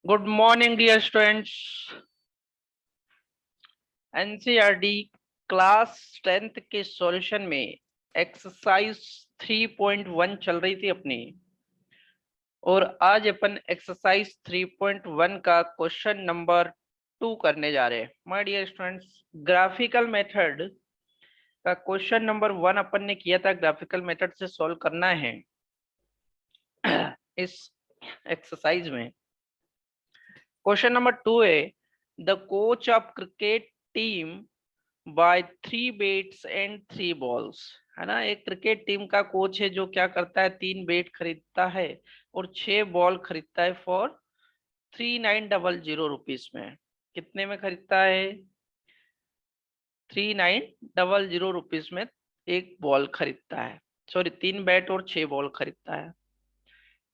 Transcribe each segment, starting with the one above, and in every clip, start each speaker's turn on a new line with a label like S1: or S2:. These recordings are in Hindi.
S1: Good morning dear students. NCERT class 10th के सॉल्यूशन में एक्सरसाइज 3.1 चल रही थी अपनी, और आज अपन एक्सरसाइज 3.1 का क्वेश्चन नंबर 2 करने जा रहे हैं। My dear students, graphical method का क्वेश्चन नंबर 1 अपन ने किया था, ग्राफिकल मेथड से सॉल्व करना है इस एक्सरसाइज में। क्वेश्चन नंबर 2 है, the coach of cricket team buy 3 bats and 3 balls. है ना, एक क्रिकेट टीम का कोच है जो क्या करता है, 3 बेट खरीदता है और 6 बॉल खरीदता है फॉर 3900 रुपीज में। कितने में खरीदता है? 3900 रुपीज में एक बॉल खरीदता है, सॉरी 3 बैट और 6 बॉल खरीदता है।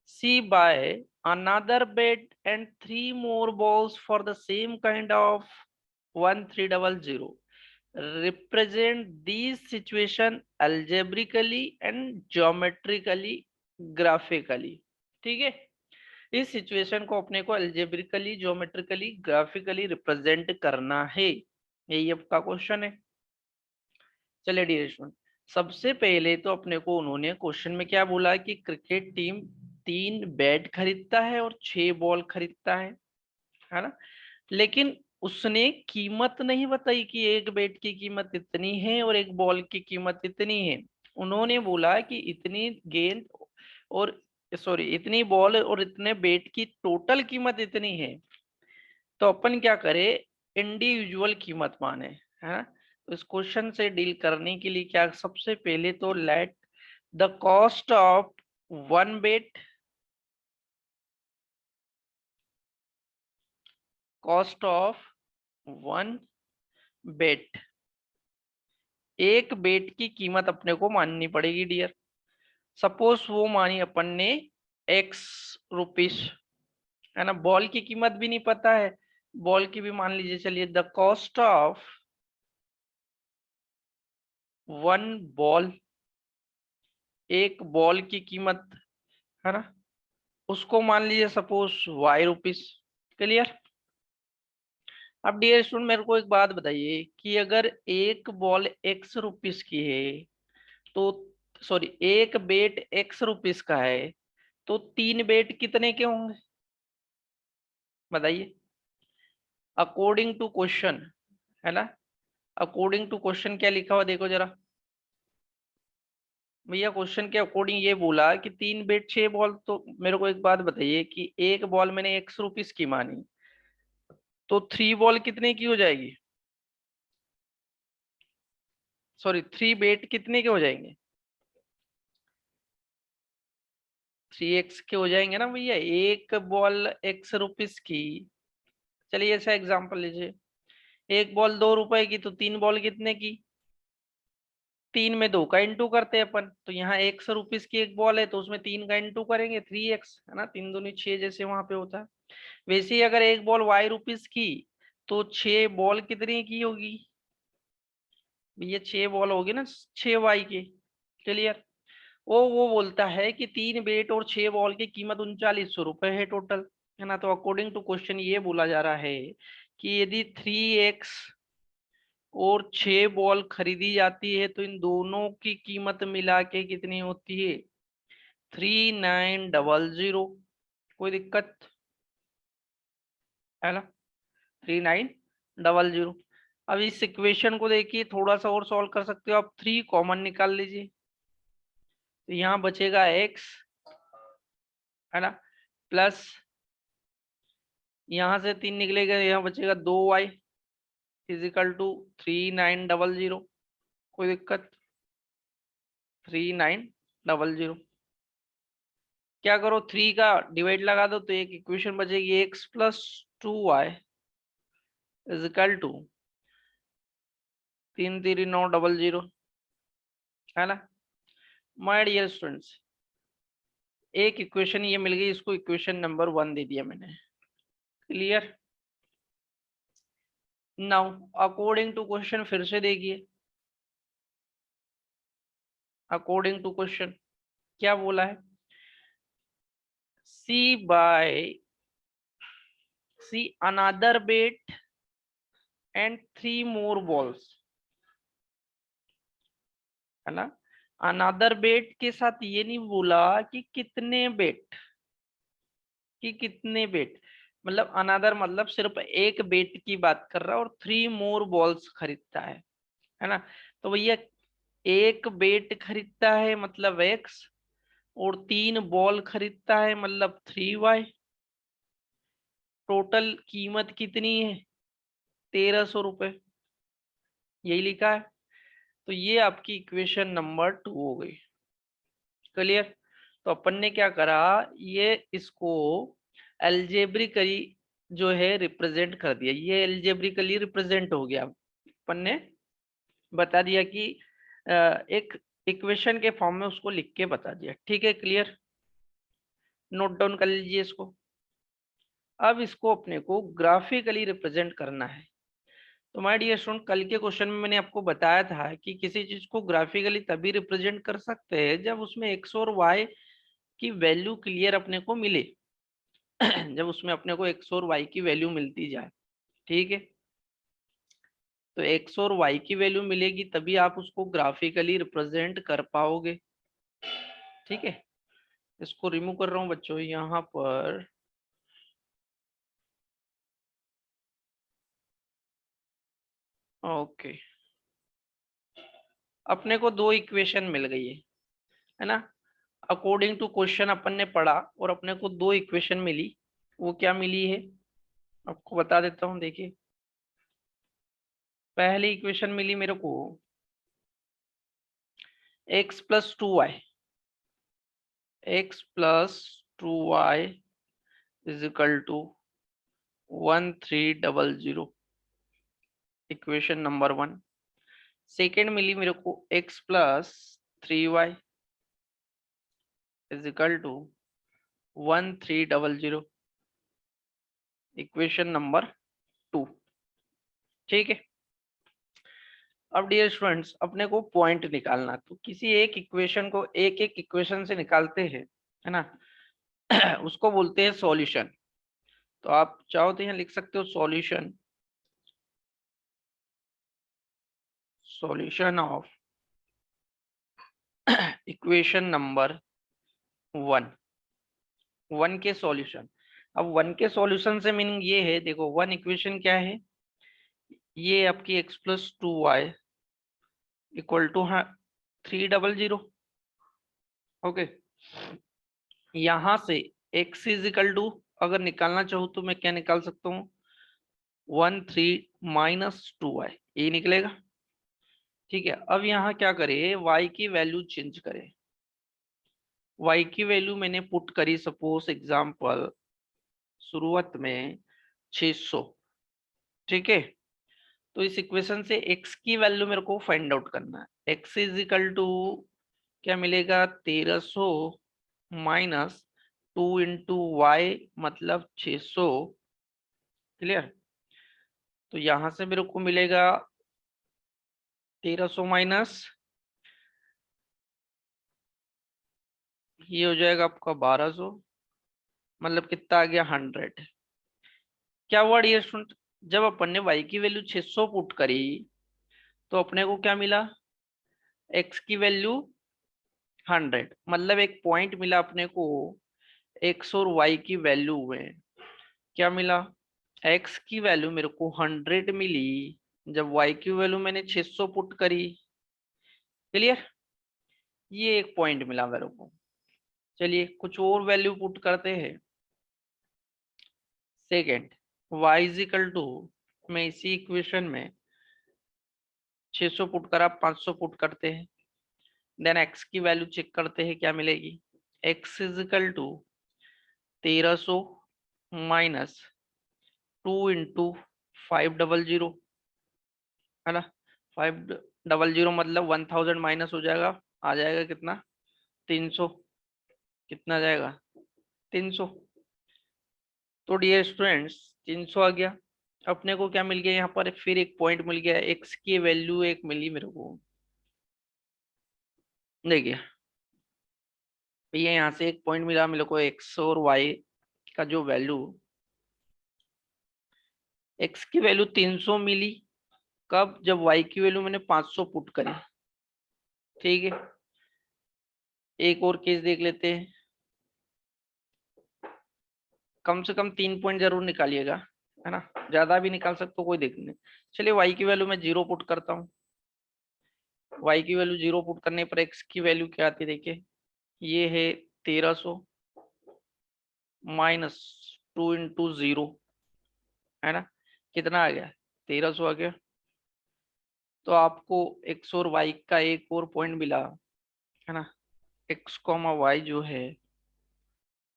S1: C bye another bet and 3 more balls for the same kind of 1300. Represent these situation algebraically and geometrically graphically. ठीक है, इस सिचुएशन को अपने को अल्जेब्रिकली, ज्योमेट्रिकली, ग्राफिकली रिप्रेजेंट करना है। यही आपका क्वेश्चन है। चलिए डियर स्टूडेंट, सबसे पहले तो अपने को उन्होंने क्वेश्चन में क्या बोला कि क्रिकेट टीम 3 बैट खरीदता है और 6 बॉल खरीदता है ना। लेकिन उसने कीमत नहीं बताई कि एक बैट की कीमत इतनी है और एक बॉल की कीमत इतनी है। उन्होंने बोला कि इतनी गेंद और सॉरी इतनी बॉल और इतने बैट की टोटल कीमत इतनी है। तो अपन क्या करें, इंडिविजुअल कीमत माने, है ना। तो इस क्वेश्चन से डील करने के लिए क्या, सबसे पहले तो let the cost of 1 bat, cost of 1 bat, एक बेट की कीमत अपने को माननी पड़ेगी डियर। सपोज वो मानी अपन ने एक्स रुपीस, है ना। बॉल की कीमत भी नहीं पता है, बॉल की भी मान लीजिए। चलिए, द कॉस्ट ऑफ 1 बॉल, एक बॉल की कीमत, है ना, उसको मान लीजिए सपोज वाई रुपीस। क्लियर। अब डियर स्टूडेंट, मेरे को एक बात बताइए कि अगर एक बॉल एक्स रुपीस की है तो सॉरी एक बेट एक्स रुपीस का है, तो 3 बेट कितने के होंगे बताइए, अकॉर्डिंग टू क्वेश्चन, है ना। अकॉर्डिंग टू क्वेश्चन क्या लिखा हुआ देखो जरा भैया। क्वेश्चन के अकॉर्डिंग ये बोला कि 3 बेट 6 बॉल। तो मेरे को एक बात बताइए कि एक बॉल मैंने एक्स रुपीस की मानी, तो 3 बॉल कितने की हो जाएगी, सॉरी 3 बेट कितने के हो जाएंगे, 3x के हो जाएंगे ना भैया। एक बॉल एक्स रुपीस की, चलिए ऐसा एग्जांपल लीजिए, एक बॉल 2 रुपए की, तो 3 बॉल कितने की, 3 में 2 का इंटू करते हैं अपन। तो यहाँ एक्स रुपीस की एक बॉल है तो उसमें 3 का इंटू करेंगे, 3x, है ना। 3 दूनी 6 जैसे वहां पे होता है। वैसे ही अगर एक बॉल वाई रुपीस की, तो 6 बॉल कितने की होगी भैया, 6 बॉल होगी ना 6 वाई की। क्लियर। वो बोलता है कि 3 बेट और 6 बॉल की कीमत 3900 रुपए है टोटल, है ना। तो अकॉर्डिंग टू क्वेश्चन ये बोला जा रहा है कि यदि 3x और 6 बॉल खरीदी जाती है तो इन दोनों की कीमत मिला के कितनी होती है, 3900। कोई दिक्कत है ना, 3900। अब इस इक्वेशन को देखिए, थोड़ा सा और सॉल्व कर सकते हो आप। 3 कॉमन निकाल लीजिए, तो यहाँ बचेगा x, है ना, प्लस यहाँ से 3 निकलेगा, यहाँ बचेगा 2y फिजिकल टू 3900। कोई दिक्कत, 3900। क्या करो, 3 का डिवाइड लगा दो तो एक इक्वेशन बचेगी, x plus 2y is equal to 33900, है ना। माय डियर स्टूडेंट्स, एक इक्वेशन ये मिल गई, इसको इक्वेशन नंबर 1 दे दिया मैंने। Clear. Now according to question फिर से देखिए, अकॉर्डिंग टू क्वेश्चन क्या बोला है, C by C another bet and 3 more balls, है ना। अनदर बेट के साथ ये नहीं बोला कि कितने बेट, कि कितने बेट, मतलब अनदर मतलब सिर्फ एक बेट की बात कर रहा है और 3 मोर बॉल्स खरीदता है ना। तो भैया एक बेट खरीदता है मतलब एक्स, और 3 बॉल खरीदता है मतलब 3y। टोटल कीमत कितनी है? 1300 रुपए, यही लिखा है। तो ये आपकी इक्वेशन नंबर 2 हो गई। क्लियर। तो अपन ने क्या करा, ये इसको एल्जेब्रिकली जो है रिप्रेजेंट कर दिया, ये एल्जेब्रिकली रिप्रेजेंट हो गया। अपन ने बता दिया कि एक इक्वेशन के फॉर्म में उसको लिख के बता दिया। ठीक है, क्लियर। नोट डाउन कर लीजिए इसको। अब इसको अपने को ग्राफिकली रिप्रेजेंट करना है। तो माय डियर स्टूडेंट, कल के क्वेश्चन में मैंने आपको बताया था कि किसी चीज को ग्राफिकली तभी रिप्रेजेंट कर सकते हैं जब उसमें एक्स और वाई की वैल्यू क्लियर अपने को मिले। जब उसमें अपने को एक्स और वाई की वैल्यू मिलती जाए, ठीक है। तो एक्स और वाई की वैल्यू मिलेगी तभी आप उसको ग्राफिकली रिप्रेजेंट कर पाओगे। ठीक है, इसको रिमूव कर रहा हूँ बच्चों यहाँ पर। ओके, अपने को दो इक्वेशन मिल गई है ना। अकॉर्डिंग टू क्वेश्चन अपन ने पढ़ा और अपने को दो इक्वेशन मिली। वो क्या मिली है आपको बता देता हूँ, देखिए। पहली इक्वेशन मिली मेरे को x plus 2y, x+2y is equal to 1300, equation number 1। Second मिली मेरे को x+3y is equal to 1300, equation number 2। ठीक है। अब डियर स्टूडेंट्स, अपने को पॉइंट निकालना, तो किसी एक इक्वेशन को एक एक इक्वेशन से निकालते हैं, है ना। उसको बोलते हैं सॉल्यूशन। तो आप चाहो तो यहाँ लिख सकते हो solution, solution of equation number 1। 1 के सॉल्यूशन। अब 1 के सॉल्यूशन से मीनिंग ये है, देखो 1 इक्वेशन क्या है, ये आपकी x+2y इक्वल टू 300। ओके, यहां से x इज इक्वल टू, अगर निकालना चाहूँ तो मैं क्या निकाल सकता हूँ, 13 - 2y, ये निकलेगा। ठीक है, अब यहाँ क्या करें, y की वैल्यू चेंज करें। y की वैल्यू मैंने पुट करी, सपोज एग्जांपल शुरुआत में 600। ठीक है, तो इस इक्वेशन से x की वैल्यू मेरे को फाइंड आउट करना है। x इज इक्वल टू क्या मिलेगा, 1300 माइनस 2 × y मतलब 600। क्लियर। तो यहां से मेरे को मिलेगा 1300 माइनस, ये हो जाएगा आपका 1200, मतलब कितना आ गया 100। क्या हुआ डियर स्टूडेंट, जब अपन ने y की वैल्यू 600 पुट करी तो अपने को क्या मिला, x की वैल्यू 100, मतलब एक पॉइंट मिला अपने को x और y की वैल्यू में। क्या मिला, x की वैल्यू मेरे को 100 मिली जब y की वैल्यू मैंने 600 पुट करी। क्लियर, ये एक पॉइंट मिला मेरे को। चलिए कुछ और वैल्यू पुट करते हैं। Second, y is equal to, मैं इसी इक्वेशन में 600 पुट करा, 500 पुट करते हैं। देन x की वैल्यू चेक करते हैं क्या मिलेगी, x is equal to 1300 minus 2 × 500, है ना। 500 मतलब 1000 माइनस हो जाएगा, आ जाएगा कितना, 300। कितना जाएगा, 300। तो डियर स्टूडेंट्स 300 आ गया। अपने को क्या मिल गया यहाँ पर, फिर एक पॉइंट मिल गया, एक्स की वैल्यू एक मिली मेरे को। देखिए भैया यहाँ से एक पॉइंट मिला मेरे को, एक्स और वाई का जो वैल्यू x की वैल्यू 300 मिली कब, जब y की वैल्यू मैंने 500 पुट करी। ठीक है, एक और केस देख लेते हैं, कम से कम 3 पॉइंट जरूर निकालिएगा, है ना, ज्यादा भी निकाल सकते हो कोई दिक्कत नहीं। चलिए y की वैल्यू मैं 0 पुट करता हूँ। y की वैल्यू 0 पुट करने पर x की वैल्यू क्या आती है, देखिए ये है 1300 माइनस 2 × 0, है ना, कितना आ गया, 1300 आ गया। तो आपको x और y का एक और पॉइंट मिला, है ना, x, y जो है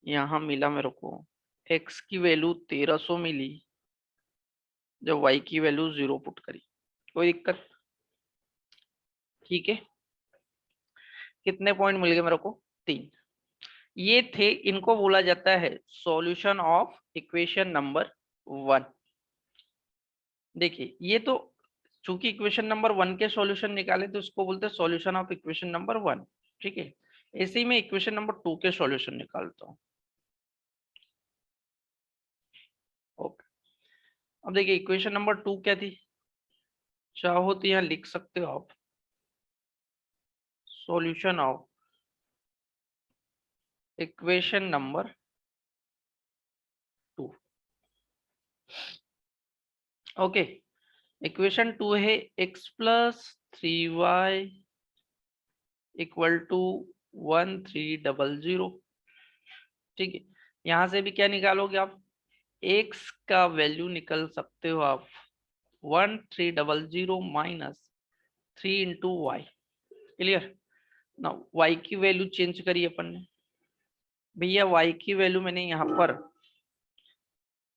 S1: यहाँ मिला मेरे को, x की वैल्यू 1300 मिली जब y की वैल्यू 0 पुट करी। कोई दिक्कत, ठीक है, कितने पॉइंट मिल गए मेरे को, 3। ये थे, इनको बोला जाता है सॉल्यूशन ऑफ इक्वेशन नंबर 1। देखिए ये तो, चूंकि इक्वेशन नंबर 1 के सॉल्यूशन निकाले तो इसको बोलते हैं सॉल्यूशन ऑफ इक्वेशन नंबर 1। ठीक है, ऐसे ही मैं इक्वेशन नंबर 2 के सॉल्यूशन निकालता हूँ। ओके, अब देखिए इक्वेशन नंबर 2 क्या थी, चाहो तो यहाँ लिख सकते हो आप, solution of equation number 2। Okay, equation 2 है x+3y = 1300। ठीक है, यहां से भी क्या निकालोगे आप, x का वैल्यू निकल सकते हो आप 1300 माइनस 3 × y। क्लियर ना, y की वैल्यू चेंज करी अपन ने, भैया y की वैल्यू मैंने यहाँ पर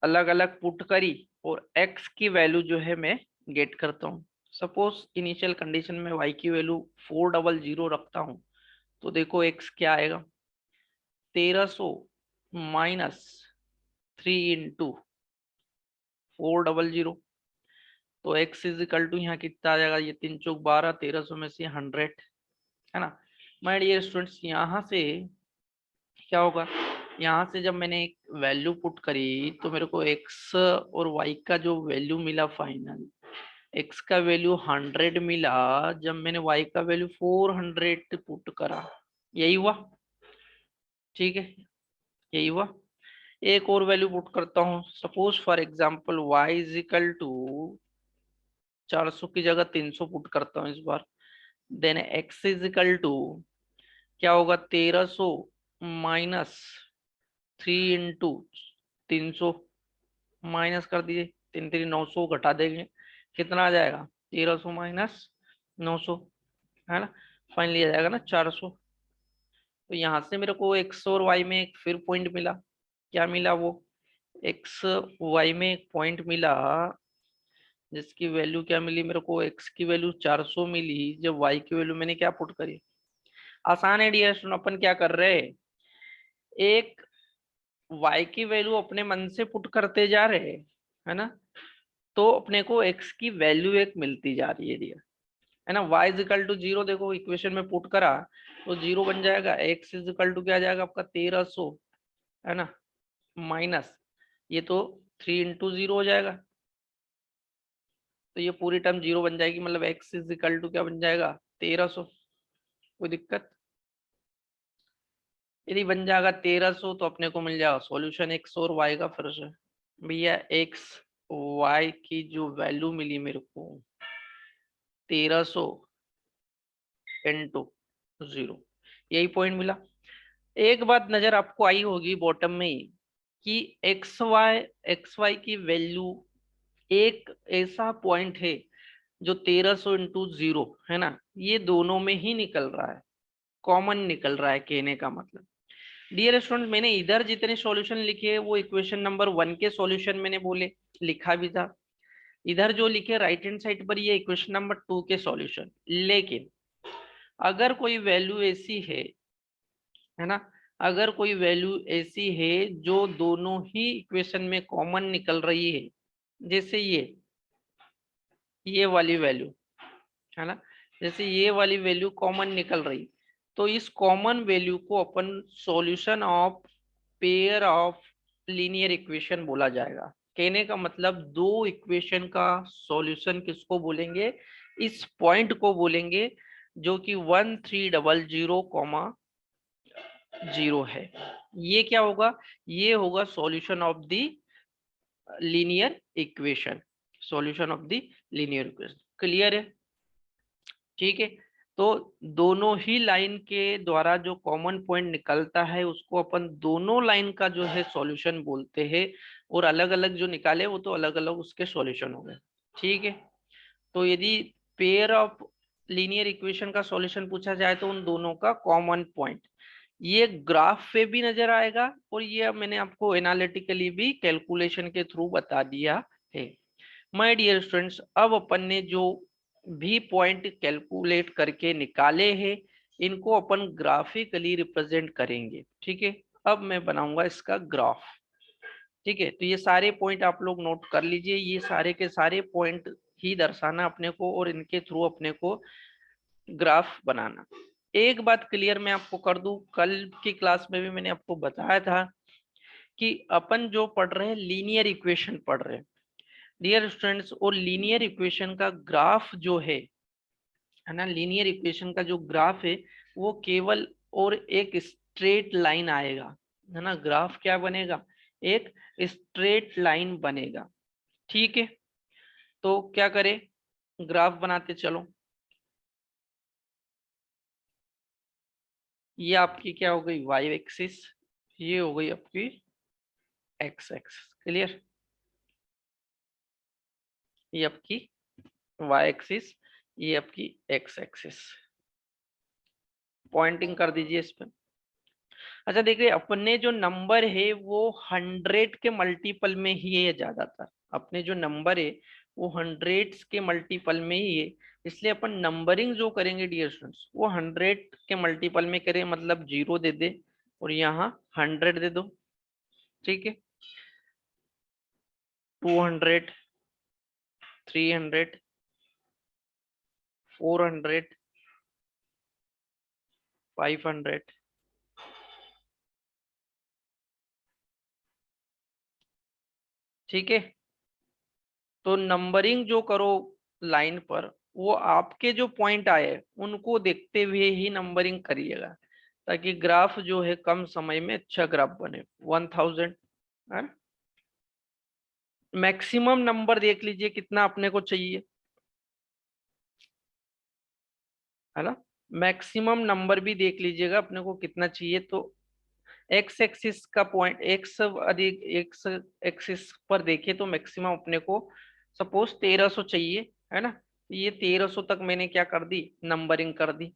S1: अलग अलग पुट करी और x की वैल्यू जो है मैं गेट करता हूँ। सपोज इनिशियल कंडीशन में y की वैल्यू 400 रखता हूँ, तो देखो x क्या आएगा, 1300 माइनस 3 × 400, तो x = यहाँ कितना आ जाएगा, ये 3 चौक 12, 1300 में से 100, है ना। माय डियर स्टूडेंट्स, यहाँ से क्या होगा, यहाँ से जब मैंने एक वैल्यू पुट करी तो मेरे को x और y का जो वैल्यू मिला फाइनल, x का वैल्यू 100 मिला जब मैंने y का वैल्यू 400 पुट करा, यही हुआ। ठीक है, यही हुआ। एक और वैल्यू पुट करता हूँ, सपोज फॉर एग्जांपल y = 400 की जगह 300 पुट करता हूँ इस बार, देन x = क्या होगा, 1300 माइनस 3 × 300, माइनस कर दीजिए, 3×3 = 900, घटा देंगे, कितना आ जाएगा, 1300 माइनस 900, है ना, फाइनली आ जाएगा ना 400। तो यहाँ से मेरे को x और y में एक फिर पॉइंट मिला, क्या मिला वो, x y में एक पॉइंट मिला जिसकी वैल्यू क्या मिली मेरे को, x की वैल्यू 400 मिली जब y की वैल्यू मैंने क्या पुट करी। आसान है डियर स्टूडेंट, अपन क्या कर रहे हैं, एक y की वैल्यू अपने मन से पुट करते जा रहे हैं, है ना, तो अपने को x की वैल्यू एक मिलती जा रही है डियर, है ना। y = 0, देखो इक्वेशन में पुट करा तो 0 बन जाएगा, x = क्या आ जाएगा आपका 1300, है ना, माइनस ये तो 3 × 0 हो जाएगा, तो ये पूरी टर्म 0 बन जाएगी, मतलब x = क्या बन जाएगा, 1300। कोई दिक्कत, यदि बन जाएगा 1300 तो अपने को मिल जाएगा सॉल्यूशन x और y का। फिर से भैया x y की जो वैल्यू मिली मेरे को 1300 × 0, यही पॉइंट मिला। एक बात नजर आपको आई होगी बॉटम में ही कि एक्स वाई की वैल्यू एक ऐसा पॉइंट है जो 1300 × 0, है ना, ये दोनों में ही निकल रहा है, कॉमन निकल रहा है, कहने का मतलब। डियर स्टूडेंट, मैंने इधर जितने सॉल्यूशन लिखे हैं वो इक्वेशन नंबर 1 के सॉल्यूशन मैंने बोले, लिखा भी था। इधर जो लिखे राइट हैंड साइड पर, ये इक्वेशन नंबर 2 के सॉल्यूशन। लेकिन अगर कोई वैल्यू ऐसी है ना, अगर कोई वैल्यू ऐसी है जो दोनों ही इक्वेशन में कॉमन निकल रही है, जैसे ये वाली वैल्यू, है ना, जैसे ये वाली वैल्यू कॉमन निकल रही, तो इस कॉमन वैल्यू को अपन solution of pair of linear equation बोला जाएगा। कहने का मतलब दो इक्वेशन का सॉल्यूशन किसको बोलेंगे, इस पॉइंट को बोलेंगे जो कि 1300, है। ये क्या होगा, ये होगा solution of the linear equation, solution of the linear equation. Clear है? ठीक है। तो दोनों ही लाइन के द्वारा जो कॉमन पॉइंट निकलता है उसको अपन दोनों लाइन का जो है सॉल्यूशन बोलते हैं, और अलग अलग जो निकाले वो तो अलग अलग उसके सॉल्यूशन हो गए। ठीक है। तो यदि पेयर ऑफ लीनियर इक्वेशन का सॉल्यूशन पूछा जाए तो उन दोनों का कॉमन पॉइंट ये ग्राफ पे भी नजर आएगा, और ये अब मैंने आपको एनालिटिकली भी कैलकुलेशन के थ्रू बता दिया है। माय डियर स्टूडेंट्स, अब अपन ने जो भी पॉइंट कैलकुलेट करके निकाले हैं इनको अपन ग्राफिकली रिप्रेजेंट करेंगे। ठीक है। अब मैं बनाऊंगा इसका ग्राफ। ठीक है। तो ये सारे पॉइंट आप लोग नोट कर लीजिए, ये सारे के सारे पॉइंट ही दर्शाना अपने को, और इनके थ्रू अपने को ग्राफ बनाना। एक बात क्लियर मैं आपको कर दूं, कल की क्लास में भी मैंने आपको बताया था कि अपन जो पढ़ रहे हैं लीनियर इक्वेशन पढ़ रहे हैं डियर स्टूडेंट्स, और लीनियर इक्वेशन का ग्राफ जो है ना, लीनियर इक्वेशन का जो ग्राफ है वो केवल और एक स्ट्रेट लाइन आएगा, है ना। ग्राफ क्या बनेगा, एक स्ट्रेट लाइन बनेगा। ठीक है। तो क्या करें, ग्राफ बनाते चलो। ये आपकी क्या हो गई, वाई एक्सिस, ये हो गई आपकी एक्स एक्सिस। क्लियर? ये आपकी वाई एक्सिस, ये आपकी एक्स एक्सिस। पॉइंटिंग कर दीजिए इस पे। अच्छा देखिए, अपने जो नंबर है वो 100 के मल्टीपल में ही है ज्यादातर। अपने जो नंबर है वो हंड्रेड्स के मल्टीपल में ही है, इसलिए अपन नंबरिंग जो करेंगे डियर स्टूडेंट्स वो 100 के मल्टीपल में करें, मतलब 0 दे दे और यहाँ 100 दे दो। ठीक है। 200, 300, 400, 500। ठीक है। तो नंबरिंग जो करो लाइन पर, वो आपके जो पॉइंट आए उनको देखते हुए ही नंबरिंग करिएगा, ताकि ग्राफ जो है कम समय में अच्छा ग्राफ बने। 1000 है। मैक्सिमम नंबर देख लीजिए कितना अपने को चाहिए, है ना। मैक्सिमम नंबर भी देख लीजिएगा अपने को कितना चाहिए। तो एक्स एक्सिस का पॉइंट, एक्स अधिक एक्स एक्सिस पर देखे तो मैक्सिमम अपने को सपोज 1300 चाहिए, है ना। ये 1300 तक मैंने क्या कर दी, नंबरिंग कर दी।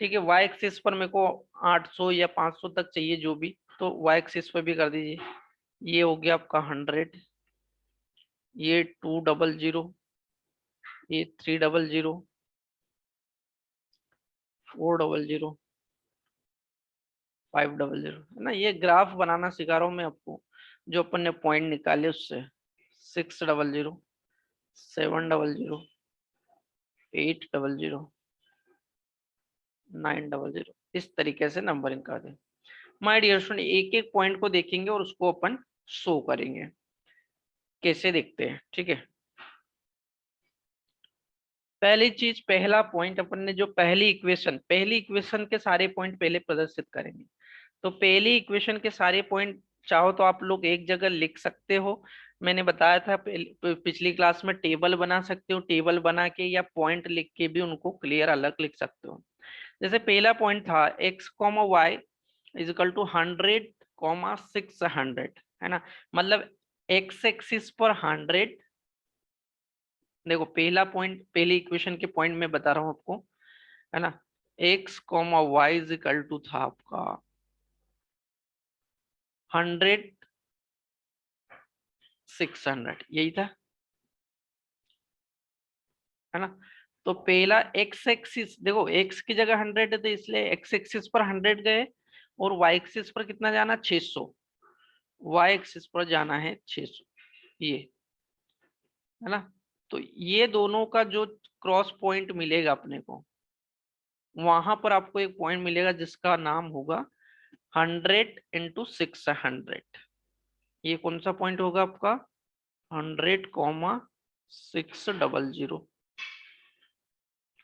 S1: ठीक है। वाई एक्सिस पर मेरे को 800 या 500 तक चाहिए जो भी, तो वाई एक्सिस पर भी कर दीजिए। ये हो गया आपका 100, ये 200, ये 300, 400, 500, है ना। ये ग्राफ बनाना सिखा रहा हूँ मैं आपको, जो अपन ने पॉइंट निकाले उससे। 600, 700, 800, 900, इस तरीके से नंबरिंग कर दें। माय डियर स्टूडेंट, एक एक पॉइंट को देखेंगे और उसको अपन शो करेंगे, कैसे देखते हैं। ठीक है। पहली चीज, पहला पॉइंट, अपन ने जो पहली इक्वेशन के सारे पॉइंट पहले प्रदर्शित करेंगे। तो पहली इक्वेशन के सारे पॉइंट चाहो तो आप लोग एक जगह लिख सकते हो। मैंने बताया था पिछली क्लास में, टेबल बना सकते हो, टेबल बना के या पॉइंट लिख के भी उनको क्लियर अलग लिख सकते हो। जैसे पहला पॉइंट था x comma y is equal to 100, 600, है ना। मतलब एक्स एक्सिस पर 100, देखो पहला पॉइंट, पहली इक्वेशन के पॉइंट में बता रहा हूं आपको, है ना। X comma y is equal to था आपका 100, 600, यही था, है ना। तो पहला एक्स एक्सिस, देखो एक्स की जगह 100 है तो इसलिए एक्स एक्सिस पर 100 गए, और वाई एक्सिस पर कितना जाना, 600। वाई एक्सिस पर जाना है 600, ये, है ना। तो ये दोनों का जो क्रॉस पॉइंट मिलेगा अपने को, वहां पर आपको एक पॉइंट मिलेगा जिसका नाम होगा 100 × 600, ये कौन सा पॉइंट होगा आपका 100,600।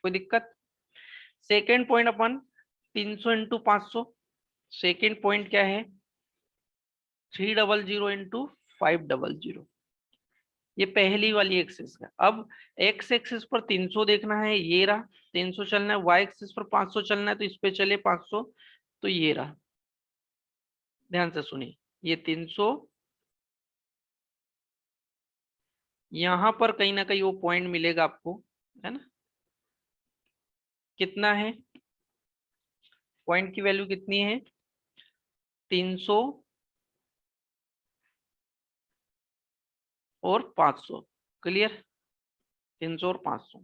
S1: कोई दिक्कत? सेकेंड पॉइंट अपन 300 इंटू 500। सेकेंड पॉइंट क्या है 300 इंटू 500। ये पहली वाली एक्सिस है। अब एक्स एक्सिस पर 300 देखना है, ये रहा 300 चलना है। वाई एक्सिस पर 500 चलना है, तो इस पे चले 500, तो ये रहा। ध्यान से सुनिए, ये 300, यहां पर कहीं ना कहीं वो पॉइंट मिलेगा आपको, है ना। कितना है पॉइंट की वैल्यू कितनी है 300 और 500। क्लियर? 300 और 500।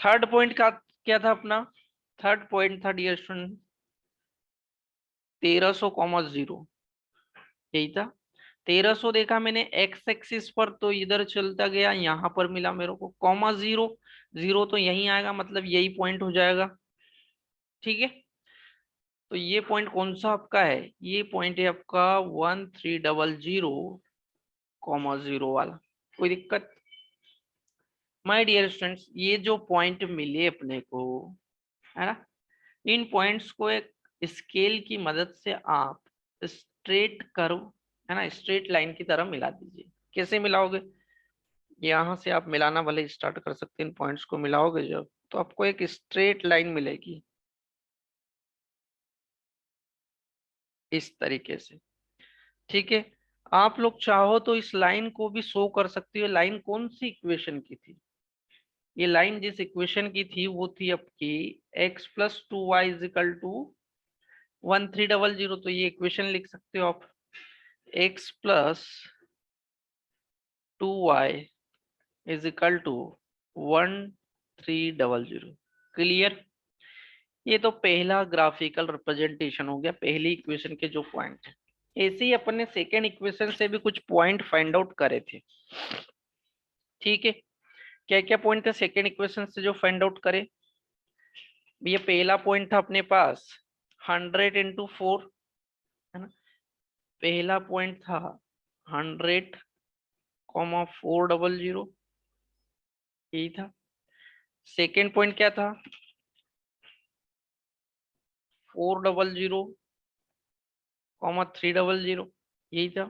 S1: थर्ड पॉइंट का क्या था अपना? थर्ड पॉइंट था डियर स्टूडेंट 1300,0। यही था 1300 देखा मैंने एक्स एक्सिस पर, तो इधर चलता गया, यहां पर मिला मेरे को कॉमा जीरो। जीरो तो यहीं आएगा, मतलब यही पॉइंट हो जाएगा। ठीक है, तो ये पॉइंट कौन सा आपका है? ये पॉइंट है आपका 1300,0 वाला। कोई दिक्कत? माय डियर स्टूडेंट्स, ये जो पॉइंट मिले अपने को, है ना, इन पॉइंट्स को एक स्केल की मदद से आप स्ट्रेट कर्व, है ना, स्ट्रेट लाइन की तरह मिला दीजिए। कैसे मिलाओगे? यहां से आप मिलाना भले स्टार्ट कर सकते हैं। इन पॉइंट्स को मिलाओगे जब, तो आपको एक स्ट्रेट लाइन मिलेगी इस तरीके से। ठीक है, आप लोग चाहो तो इस लाइन को भी शो कर सकते हो। लाइन कौन सी इक्वेशन की थी? ये लाइन जिस इक्वेशन की थी वो थी आपकी x+2y इजिकल टू 1300। तो ये इक्वेशन लिख सकते हो आप, x+2y इजिकल टू 1300। क्लियर? ये तो पहला ग्राफिकल रिप्रेजेंटेशन हो गया, पहली इक्वेशन के जो पॉइंट है। ऐसे ही अपन ने सेकेंड इक्वेशन से भी कुछ पॉइंट फाइंड आउट करे थे। ठीक है, क्या क्या पॉइंट थे सेकेंड इक्वेशन से जो फाइंड आउट करे? ये पहला पॉइंट था अपने पास 100 इंटू 4, है ना। पहला पॉइंट था 100,400, यही था। सेकेंड पॉइंट क्या था 400,300, यही था।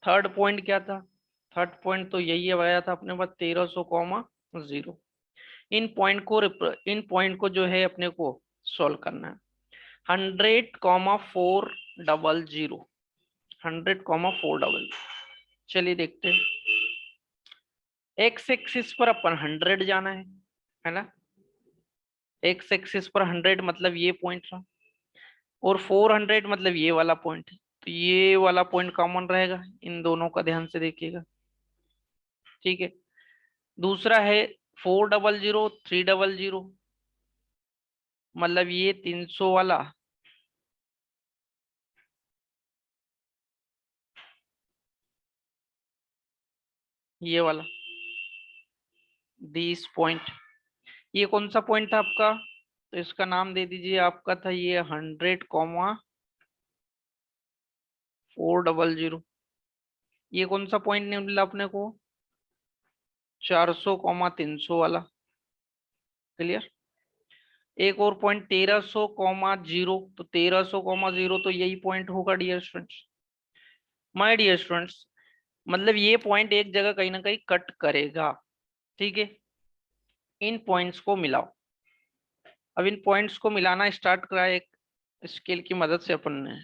S1: थर्ड पॉइंट क्या था? थर्ड पॉइंट तो यही आया था अपने पास 1300,0। इन पॉइंट को जो है अपने को सॉल्व करना है। 100,400, 100,400। चलिए देखते हैं। एक्स एक्सिस पर अपन 100 जाना है ना। एक्स एक्सिस पर 100 मतलब ये पॉइंट रहा, और 400 मतलब ये वाला पॉइंट है। तो ये वाला पॉइंट कॉमन रहेगा इन दोनों का, ध्यान से देखिएगा। ठीक है, दूसरा है 400,300, मतलब ये 300 वाला, ये वाला दिस पॉइंट। ये कौन सा पॉइंट था आपका? तो इसका नाम दे दीजिए, आपका था ये 100,400। ये कौन सा पॉइंट नहीं मिला अपने को? 400,300 वाला। क्लियर? एक और पॉइंट 1300,0, तो 1300,0 तो यही पॉइंट होगा dear students. My dear students, मतलब ये पॉइंट एक जगह कहीं ना कहीं कट करेगा। ठीक है, इन पॉइंट्स को मिलाओ। अब इन पॉइंट्स को मिलाना स्टार्ट करा एक स्केल की मदद से अपन ने।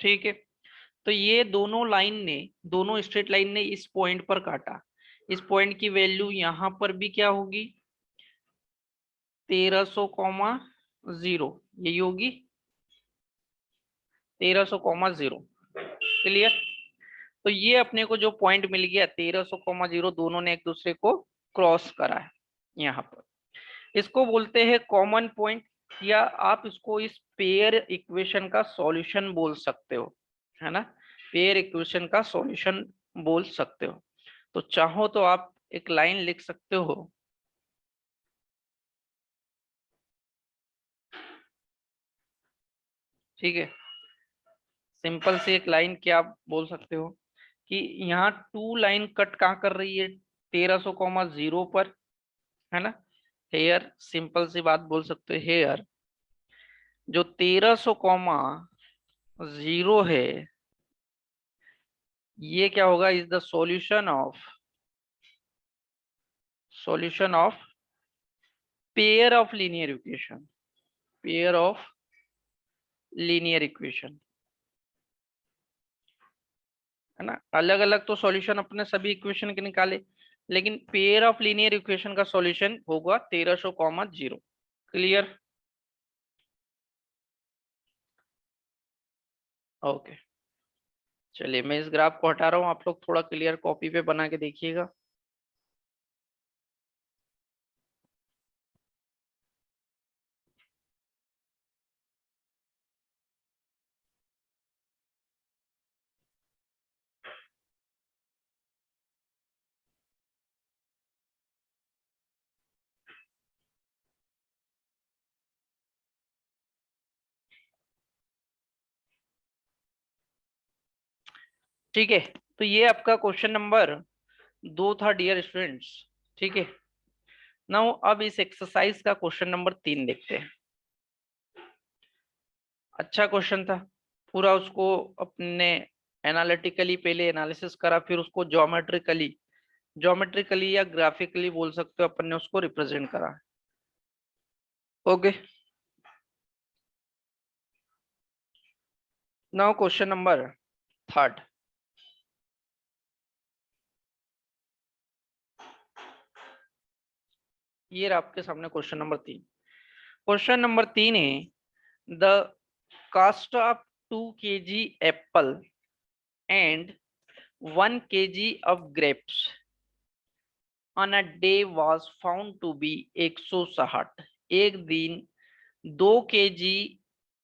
S1: ठीक है, तो ये दोनों स्ट्रेट लाइन ने इस पॉइंट पर काटा। इस पॉइंट की वैल्यू यहां पर भी क्या होगी 1300,0, यही होगी 1300,0। क्लियर? तो ये अपने को जो पॉइंट मिल गया 1300,0, दोनों ने एक दूसरे को क्रॉस करा है यहाँ पर। इसको बोलते हैं कॉमन पॉइंट, या आप इसको इस पेयर इक्वेशन का सॉल्यूशन बोल सकते हो, है ना। पेयर इक्वेशन का सॉल्यूशन बोल सकते हो। तो चाहो तो आप एक लाइन लिख सकते हो ठीक है, सिंपल से एक लाइन क्या आप बोल सकते हो कि यहाँ 2 लाइन कट कहाँ कर रही है, 1300,0 पर, है ना। हेयर, सिंपल सी बात बोल सकते हो, हेयर जो 1300,0 है, ये क्या होगा, is the solution of pair of linear equation, pair of linear equation, है ना। अलग अलग तो सॉल्यूशन अपने सभी इक्वेशन के निकाले, लेकिन पेयर ऑफ लीनियर इक्वेशन का सॉल्यूशन होगा 1300,0। Clear, okay. चलिए मैं इस ग्राफ को हटा रहा हूँ, आप लोग थोड़ा क्लियर कॉपी पे बना के देखिएगा। ठीक है, तो ये आपका क्वेश्चन नंबर 2 था डियर स्टूडेंट्स। ठीक है, नाउ अब इस एक्सरसाइज का क्वेश्चन नंबर 3 देखते हैं। अच्छा क्वेश्चन था, पूरा उसको अपने एनालिटिकली पहले एनालिसिस करा, फिर उसको ज्योमेट्रिकली या ग्राफिकली बोल सकते हो, अपन ने उसको रिप्रेजेंट करा। Okay, now question number 3। ये रहा आपके सामने क्वेश्चन नंबर 3। क्वेश्चन नंबर 3 है, the cost of 2 kg apple and 1 kg of grapes on a day was found to be 160। एक दिन 2 kg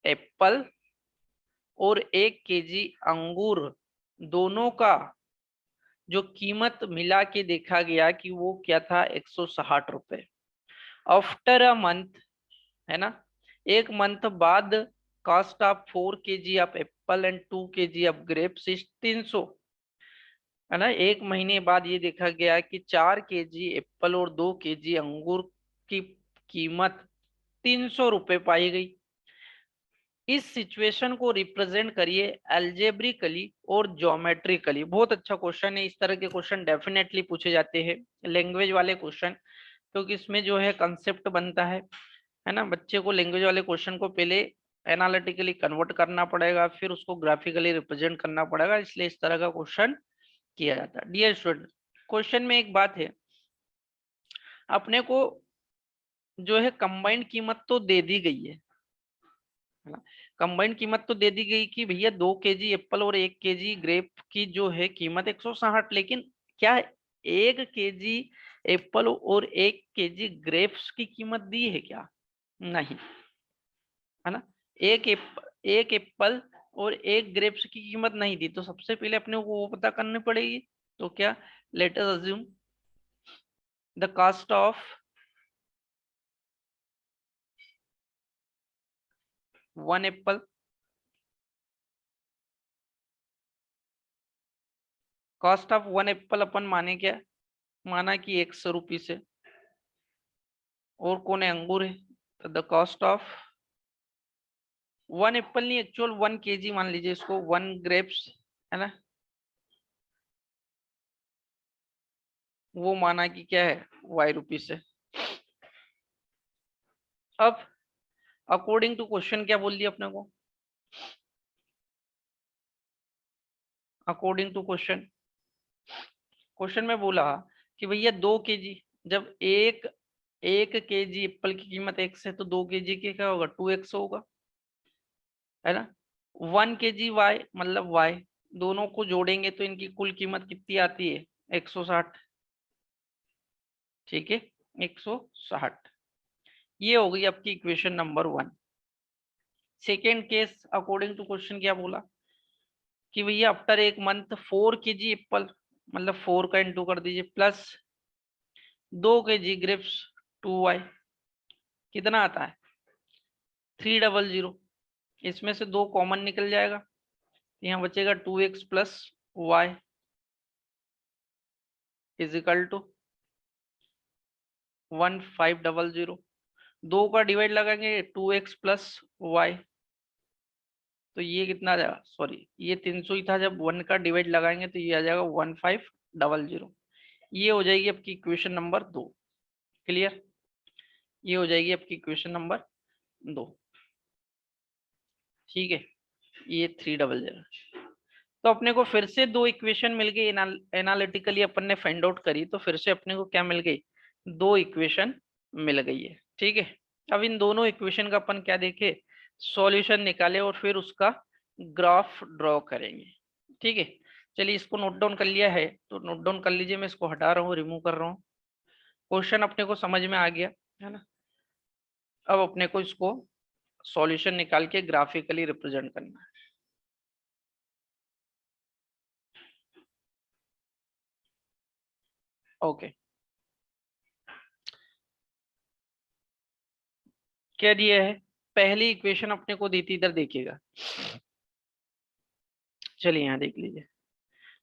S1: एप्पल और 1 kg अंगूर दोनों का जो कीमत मिला के देखा गया कि वो क्या था, 160 रुपए। आफ्टर अ मंथ, है ना, एक मंथ बाद, cost of 4 kg of apple and 2 kg of grapes is 300, है ना। एक महीने बाद ये देखा गया कि 4 kg एप्पल और 2 kg अंगूर की कीमत 300 रुपए पाई गई। इस सिचुएशन को रिप्रेजेंट करिए एल्जेब्रिकली और ज्योमेट्रिकली। बहुत अच्छा क्वेश्चन है, इस तरह के क्वेश्चन डेफिनेटली पूछे जाते हैं, लैंग्वेज वाले क्वेश्चन, क्योंकि इसमें जो है कंसेप्ट बनता है ना। बच्चे को लैंग्वेज वाले क्वेश्चन को पहले एनालिटिकली कन्वर्ट करना पड़ेगा, फिर उसको ग्राफिकली रिप्रेजेंट करना पड़ेगा, इसलिए इस तरह का क्वेश्चन किया जाता है। डियर स्टूडेंट, क्वेश्चन में एक बात है, अपने को जो है कंबाइंड कीमत तो दे दी गई है ना। कंबाइंड कीमत तो दे दी गई कि भैया 2 kg एप्पल और 1 kg ग्रेप की जो है कीमत 160, लेकिन क्या 1 kg एप्पल और 1 kg ग्रेप्स की कीमत दी है क्या? नहीं, है ना। एक एप्पल और 1 ग्रेप्स की कीमत नहीं दी, तो सबसे पहले अपने को वो पता करनी पड़ेगी। तो क्या, let us assume the cost of 1 apple, cost of 1 apple अपन माने क्या, माना कि 100 रुपये से, और कौन है, अंगूर है, तो द कॉस्ट ऑफ 1 एप्पल नहीं, एक्चुअल 1 kg मान लीजिए इसको, 1 ग्रेप्स, है ना, वो माना कि क्या है, Y रुपये से। अब अकॉर्डिंग टू क्वेश्चन क्या बोल दिया अपने को, अकॉर्डिंग टू क्वेश्चन, क्वेश्चन में बोला कि भैया 2 kg, जब एक 1 kg एप्पल की कीमत x है, तो 2 kg के क्या होगा, 2x होगा, है ना। 1 kg y मतलब y, दोनों को जोड़ेंगे तो इनकी कुल कीमत कितनी आती है, 160। ठीक है, 160। ये हो गई आपकी equation number 1। Second case, according to question क्या बोला कि भैया आफ्टर एक मंथ 4 kg एप्पल, मतलब 4 का इंटू कर दीजिए, प्लस 2 kg ग्रेप्स 2y, कितना आता है, 300। इसमें से 2 कॉमन निकल जाएगा, यहाँ बचेगा 2x plus y is equal to 1500। 2 का डिवाइड लगाएंगे 2x प्लस वाई, तो ये कितना आ जाएगा, सॉरी ये 300 ही था, जब 1 का डिवाइड लगाएंगे तो ये आ जाएगा 1500। ये हो जाएगी आपकी इक्वेशन नंबर 2। क्लियर, ये हो जाएगी आपकी इक्वेशन नंबर 2। ठीक है, ये 300। तो अपने को फिर से 2 इक्वेशन मिल गई, एनालिटिकली अपन ने फाइंड आउट करी, तो फिर से अपने को क्या मिल गई, 2 इक्वेशन मिल गई है। ठीक है, अब इन दोनों इक्वेशन का अपन क्या देखे, सॉल्यूशन निकाले और फिर उसका ग्राफ ड्रॉ करेंगे। ठीक है, चलिए इसको नोट डाउन कर लिया है तो नोट डाउन कर लीजिए, मैं इसको हटा रहा हूँ, रिमूव कर रहा हूँ। क्वेश्चन अपने को समझ में आ गया है ना। अब अपने को इसको सॉल्यूशन निकाल के ग्राफिकली रिप्रेजेंट करना है। ओके, क्या दिया है, पहली इक्वेशन अपने को दी थी, इधर देखिएगा, चलिए यहाँ देख लीजिए।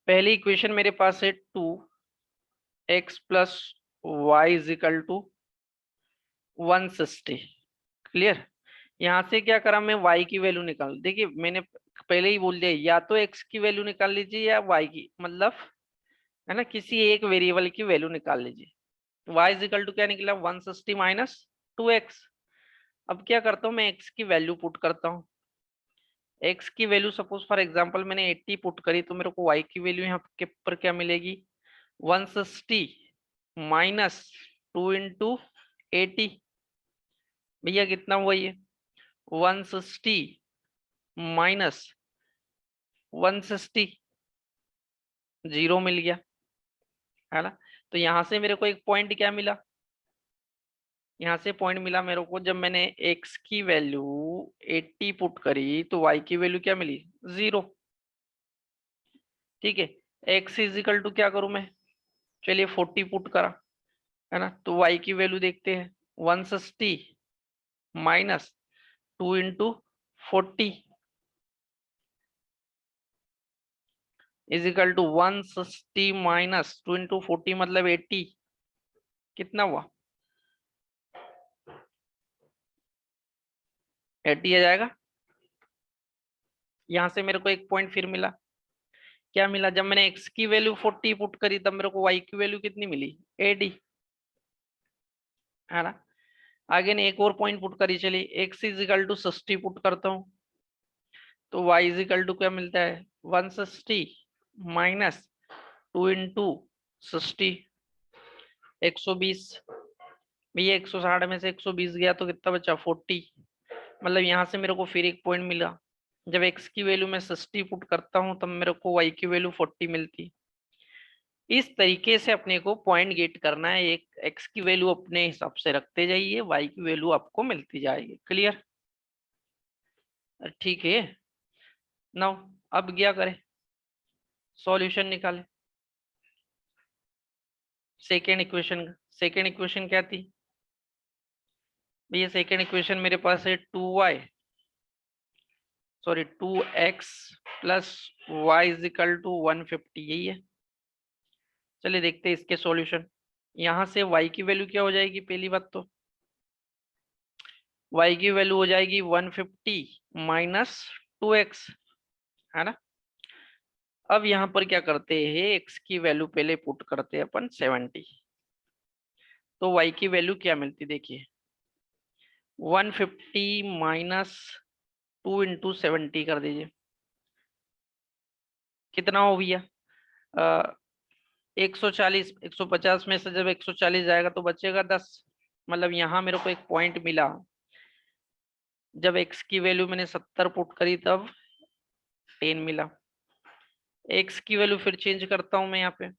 S1: पहली इक्वेशन मेरे पास है 2x plus y is equal to 160। Clear, यहाँ से क्या करा, मैं y की वैल्यू निकाल, देखिए मैंने पहले ही बोल दिया, या तो x की वैल्यू निकाल लीजिए या y की, मतलब है ना, किसी एक वेरिएबल की वैल्यू निकाल लीजिए। y इज इक्वल टू क्या निकला, 160 माइनस 2x। अब क्या करता हूँ, मैं x की वैल्यू पुट करता हूँ। x की वैल्यू सपोज फॉर एग्जांपल मैंने 80 पुट करी, तो मेरे को y की वैल्यू यहाँ के पर क्या मिलेगी, 160 माइनस 2 इंटू 80। भैया कितना हुआ ये, 160 माइनस 160, 0 मिल गया है ना। तो यहाँ से मेरे को एक पॉइंट क्या मिला, यहाँ से पॉइंट मिला मेरे को, जब मैंने x की वैल्यू 80 पुट करी तो y की वैल्यू क्या मिली, 0। ठीक है, x इज इक्वल टू क्या करूं मैं, चलिए 40 पुट करा है ना, तो y की वैल्यू देखते हैं, 160 minus 2 into 40 is equal to 160 minus 2 into 40 मतलब 80, कितना हुआ, 80 आ जाएगा। यहां से मेरे को एक पॉइंट फिर मिला, क्या मिला, जब मैंने x की वैल्यू 40 पुट करी तब मेरे को y की वैल्यू कितनी मिली, 80 है ना। आगे ने एक और पॉइंट पुट करी, चलिए x is equal to 60 put करता हूँ, तो y इज इक्वल टू क्या मिलता है, 160 माइनस 2 इंटू 60, 120। भैया 160 में से 120 गया तो कितना बचा, 40। मतलब यहाँ से मेरे को फिर एक पॉइंट मिला, जब x की वैल्यू मैं 60 पुट करता हूँ तब मेरे को y की वैल्यू 40 मिलती। इस तरीके से अपने को पॉइंट गेट करना है, एक x की वैल्यू अपने हिसाब से रखते जाइए, y की वैल्यू आपको मिलती जाएगी। क्लियर, ठीक है। नाउ अब क्या करें, सॉल्यूशन निकालें सेकेंड इक्वेशन का। सेकेंड इक्वेशन क्या थी भैया, सेकेंड इक्वेशन मेरे पास है 2y, sorry 2x plus y is equal to 150, यही है। चलिए देखते हैं इसके सॉल्यूशन। यहाँ से y की वैल्यू क्या हो जाएगी, पहली बात तो y की वैल्यू हो जाएगी 150 माइनस 2x है ना। अब यहाँ पर क्या करते हैं, x की वैल्यू पहले पुट करते हैं अपन 70, तो y की वैल्यू क्या मिलती देखिए, 150 माइनस 2 इंटू 70 कर दीजिए, कितना हो भैया, 140, 150 में से जब 140 जाएगा तो बचेगा 10। मतलब यहाँ मेरे को एक पॉइंट मिला, जब x की वैल्यू मैंने 70 पुट करी तब 10 मिला। x की वैल्यू फिर चेंज करता हूं मैं यहाँ पे,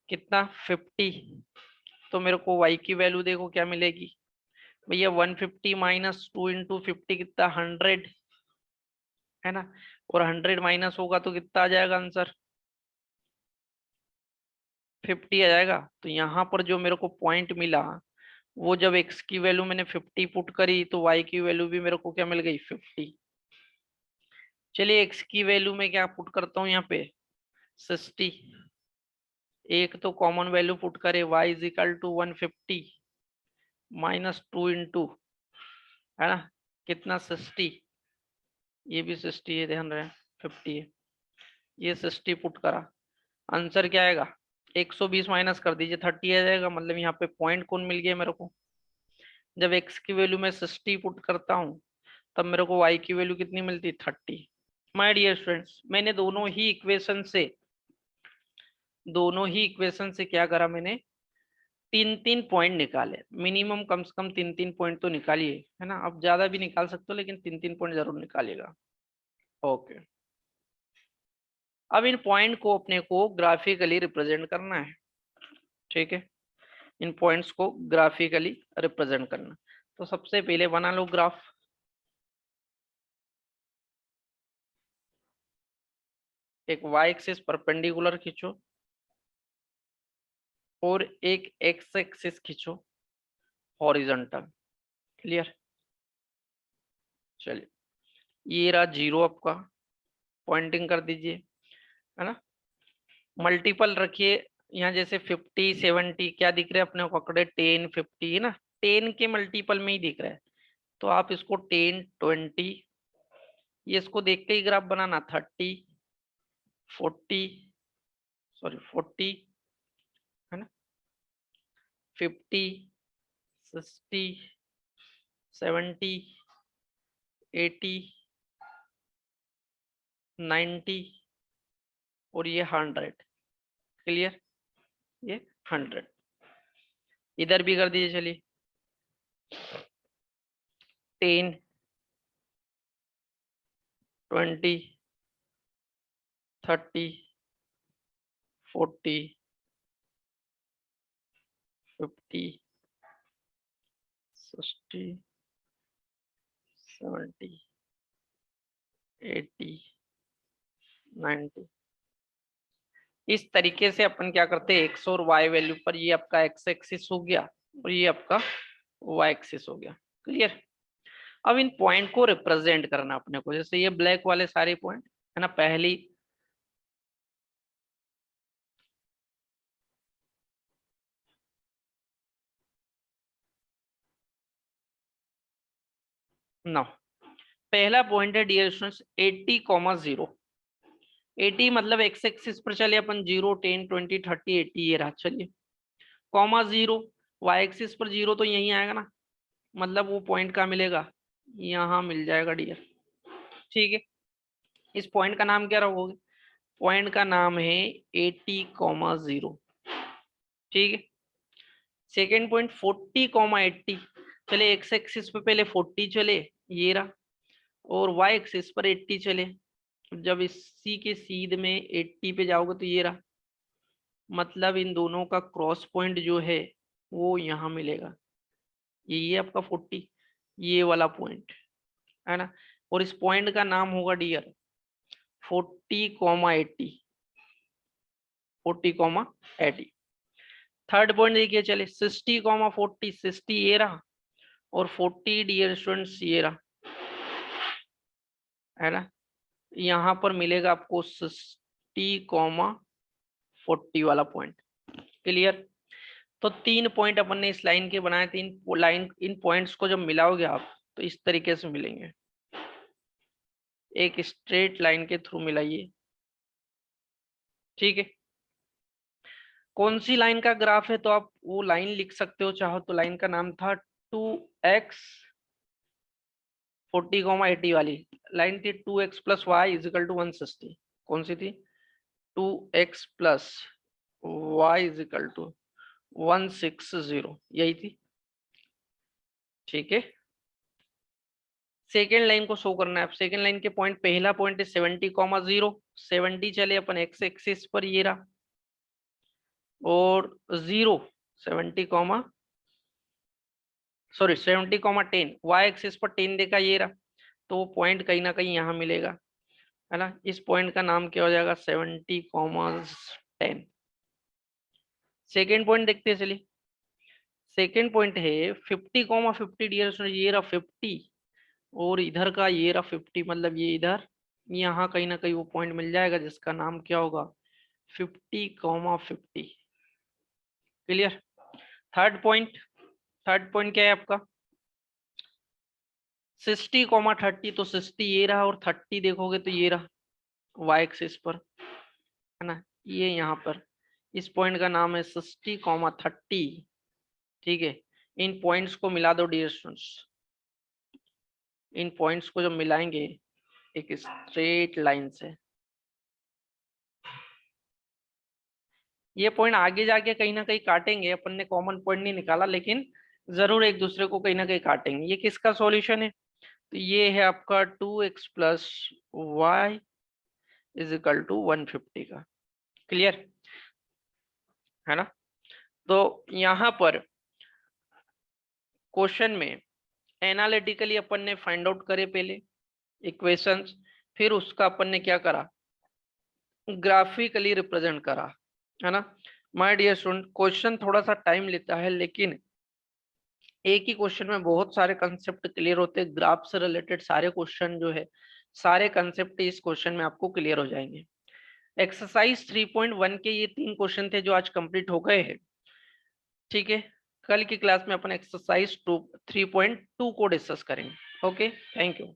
S1: कितना 50, तो मेरे को y की वैल्यू देखो क्या मिलेगी भैया, 150 माइनस 2 इंटू 50 कितना 100 है ना, और 100 माइनस होगा तो कितना आ जाएगा आंसर, 50 आ जाएगा। तो यहाँ पर जो मेरे को पॉइंट मिला, वो जब x की वैल्यू मैंने 50 पुट करी तो y की वैल्यू भी मेरे को क्या मिल गई, 50। चलिए x की वैल्यू में क्या पुट करता हूँ यहाँ पे 60, एक तो कॉमन वैल्यू पुट करे y is equal to 150 -2 into, है ना, कितना 60, ये भी 60 है, ध्यान रहे 50 है, ये 60 पुट करा, आंसर क्या आएगा 120 माइनस कर दीजिए 30 आ जाएगा, मतलब यहाँ पे पॉइंट कौन मिल गया मेरे को, जब x की वैल्यू में 60 पुट करता हूँ तब मेरे को y की वैल्यू कितनी मिलती 30। माय डियर स्टूडेंट्स, मैंने दोनों ही इक्वेशन से क्या करा, मैंने तीन तीन पॉइंट निकाले, मिनिमम कम से कम तीन तीन पॉइंट तो निकालिए, है ना, अब ज्यादा भी निकाल सकते हो लेकिन तीन तीन पॉइंट जरूर निकालिएगा। ओके, अब इन पॉइंट को अपने को ग्राफिकली रिप्रेजेंट करना है, ठीक है, इन पॉइंट्स को ग्राफिकली रिप्रेजेंट करना, तो सबसे पहले बना लो ग्राफ। एक y एक्सिस परपेंडिकुलर खींचो और एक x एक्सिस खींचो हॉरिजॉन्टल। क्लियर, चलिए ये रहा जीरो आपका, पॉइंटिंग कर दीजिए, है ना, मल्टीपल रखिए, यहाँ जैसे 50 70 क्या दिख रहा है अपने को, पकड़े 10 50, है ना, 10 के मल्टीपल में ही दिख रहा है, तो आप इसको 10 20, ये इसको देख के ही ग्राफ बनाना, 30 40, सॉरी 40, है ना, 50 60 70 80 90 और ये 100। क्लियर, ये 100 इधर भी कर दीजिए, चलिए 10 20 30 40 50 60 70 80 90। इस तरीके से अपन क्या करते हैं, एक्स और वाई वैल्यू पर, ये आपका एक्स एक्सिस हो गया और ये आपका वाई एक्सिस हो गया। क्लियर, अब इन पॉइंट को रिप्रेजेंट करना अपने को, जैसे ये ब्लैक वाले सारे पॉइंट, है ना, पहली ना, पहला पॉइंट है डियर स्टूडेंट्स 80,0, 80 मतलब एक्स एक्सिस पर चले अपन 0 10 20 30 80 ये रहा, चलिए कॉमा 0, वाई एक्सिस पर 0 तो यही आएगा ना, मतलब वो पॉइंट कहाँ मिलेगा, यहाँ मिल जाएगा डियर। ठीक है, इस पॉइंट का नाम क्या रखोगे, पॉइंट का नाम है 80,0। ठीक है, सेकेंड पॉइंट 40,80, चले एक्स एक्सिस पे पहले 40 चले, ये रहा, और वाई एक्सिस पर 80 चले, जब इसी के सीध में 80 पे जाओगे तो ये रहा, मतलब इन दोनों का क्रॉस पॉइंट जो है वो यहाँ मिलेगा, ये आपका 40, ये वाला पॉइंट, है ना, और इस पॉइंट का नाम होगा डियर 40,80, 40,80। थर्ड पॉइंट देखिए, चले 60,40, 60 ये रहा और 40 डियर स्टूडेंट्स ये रहा, है ना, यहाँ पर मिलेगा आपको 60,40 वाला पॉइंट। क्लियर, तो तीन पॉइंट अपन ने इस लाइन के बनाए थे, इन पॉइंट्स को जब मिलाओगे आप तो इस तरीके से मिलेंगे, एक स्ट्रेट लाइन के थ्रू मिलाइए। ठीक है, कौन सी लाइन का ग्राफ है, तो आप वो लाइन लिख सकते हो चाहो तो, लाइन का नाम था 2x 40,80 वाली लाइन थी, 2x plus Y is equal to 160। कौन सी थी, 2x plus Y is equal to 160, यही थी। ठीक है, सेकेंड लाइन को शो करना है, सेकेंड लाइन के पॉइंट, पहला पॉइंट है 70,0, 70 चले अपन एक्स एक्सिस पर ये रहा, और 0 70, सॉरी 70,10 वाई एक्सिस पर 10 देखा ये रहा, तो वो पॉइंट कहीं ना कहीं यहाँ मिलेगा, है ना, इस पॉइंट का नाम क्या हो जाएगा 70,10। सेकेंड पॉइंट देखते हैं, चलिए सेकेंड पॉइंट है 50,50 डियर, ये रहा 50 और इधर का ये रहा 50, मतलब ये इधर यहाँ कहीं ना कहीं वो पॉइंट मिल जाएगा जिसका नाम क्या होगा 50,50। Clear. Third point, third point क्या है आपका 60,30। तो 60 ये रहा और 30 देखोगे तो ये रहा वाई एक्सिस पर, है ना, ये यहाँ पर इस पॉइंट का नाम है 60,30। ठीक है, इन पॉइंट्स को मिला दो डियर स्टूडेंट्स। इन पॉइंट्स को जब मिलाएंगे एक स्ट्रेट लाइन से, ये पॉइंट आगे जाके कहीं ना कहीं काटेंगे, अपन ने कॉमन पॉइंट नहीं निकाला लेकिन जरूर एक दूसरे को कहीं ना कहीं काटेंगे। ये किसका सॉल्यूशन है, तो ये है आपका 2x plus y is equal to 150 का। क्लियर है ना। तो यहाँ पर क्वेश्चन में एनालिटिकली अपन ने फाइंड आउट करे पहले इक्वेशंस, फिर उसका अपन ने क्या करा ग्राफिकली रिप्रेजेंट करा, है ना। माय डियर स्टूडेंट क्वेश्चन थोड़ा सा टाइम लेता है लेकिन एक ही क्वेश्चन में बहुत सारे कंसेप्ट क्लियर होते हैं। ग्राफ से रिलेटेड सारे क्वेश्चन जो है, सारे कंसेप्ट इस क्वेश्चन में आपको क्लियर हो जाएंगे। एक्सरसाइज 3.1 के ये 3 क्वेश्चन थे जो आज कंप्लीट हो गए हैं। ठीक है, कल की क्लास में अपन एक्सरसाइज 3.2 को डिस्कस करेंगे। Okay, thank you.